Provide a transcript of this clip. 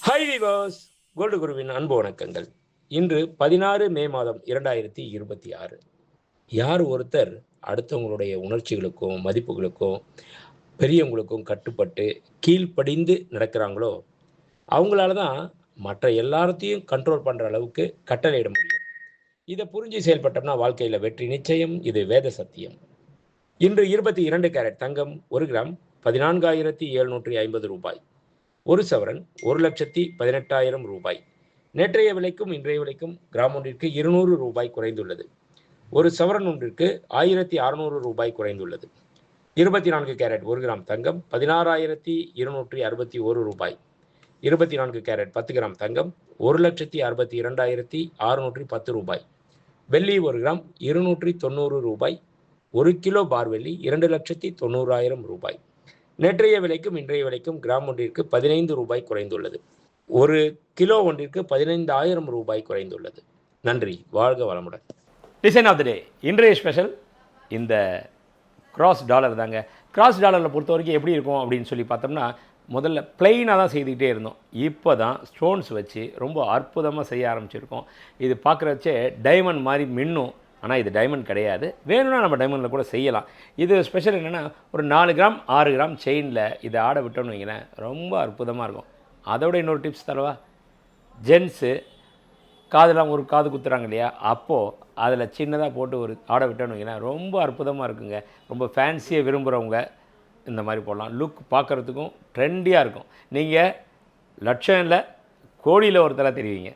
Hi விவாஸ், gold குருவின் அன்பு வணக்கங்கள். இன்று 16 மே மாதம் 2026. யார் ஒருத்தர் அடுத்தவங்களுடைய உணர்ச்சிகளுக்கும் மதிப்புகளுக்கும் பெரியவங்களுக்கும் கட்டுப்பட்டு கீழ்ப்படிந்து நடக்கிறாங்களோ அவங்களால தான் மற்ற எல்லாத்தையும் கண்ட்ரோல் பண்ணுற அளவுக்கு கட்டளையிட முடியும். இதை புரிஞ்சு செயல்பட்டோம்னா வாழ்க்கையில் வெற்றி நிச்சயம். இது வேத சத்தியம். இன்று 22 கேரட் தங்கம் 1 கிராம் 14,750 ரூபாய். ஒரு சவரன் 1,18,000 ரூபாய். நேற்றைய விலைக்கும் இன்றைய விலைக்கும் கிராம் ஒன்றிற்கு 200 ரூபாய் குறைந்துள்ளது. ஒரு சவரன் ஒன்றிற்கு 1,600 ரூபாய் குறைந்துள்ளது. 24 கேரட் 1 கிராம் தங்கம் 16,261 ரூபாய். 24 கேரட் 10 கிராம் தங்கம் 1,62,610 ரூபாய். வெள்ளி 1 கிராம் 290 ரூபாய். 1 கிலோ பார் வெள்ளி 2,90,000 ரூபாய். நேற்றைய விலைக்கும் இன்றைய விலைக்கும் கிராம் ஒன்றிற்கு 15 ரூபாய் குறைந்துள்ளது. ஒரு கிலோ ஒன்றிற்கு 15,000 ரூபாய் குறைந்துள்ளது. நன்றி. வாழ்க வளமுடன். டிசைன் ஆஃப் த டே இன்றைய ஸ்பெஷல் இந்த கிராஸ் டாலர் தாங்க. கிராஸ் டாலரில் பொறுத்த வரைக்கும் எப்படி இருக்கும் அப்படின்னு சொல்லி பார்த்தோம்னா, முதல்ல பிளெயினாக தான் செய்துக்கிட்டே இருந்தோம். இப்போ தான் ஸ்டோன்ஸ் வச்சு ரொம்ப அற்புதமாக செய்ய ஆரம்பிச்சிருக்கோம். இது பார்க்குறச்சே டைமண்ட் மாதிரி மின்னும். ஆனால் இது டைமண்ட் கிடையாது. வேணும்னா நம்ம டைமண்டில் கூட செய்யலாம். இது ஸ்பெஷல் என்னென்னா, ஒரு 4 கிராம் 6 கிராம் செயினில் இதை ஆட விட்டோம்னு வைங்களேன், ரொம்ப அற்புதமாக இருக்கும். அதோட இன்னொரு டிப்ஸ் தரவா? ஜென்ஸு காதெல்லாம் ஒரு காது குத்துறாங்க இல்லையா, அப்போது அதில் சின்னதாக போட்டு ஒரு ஆட விட்டோம்னு வைங்களேன், ரொம்ப அற்புதமாக இருக்குங்க. ரொம்ப ஃபேன்சியாக விரும்புகிறவங்க இந்த மாதிரி போடலாம். லுக் பார்க்குறதுக்கும் ட்ரெண்டியாக இருக்கும். நீங்கள் லட்சம் இல்லை கோடியில் ஒருத்தராக தெரிவிங்க.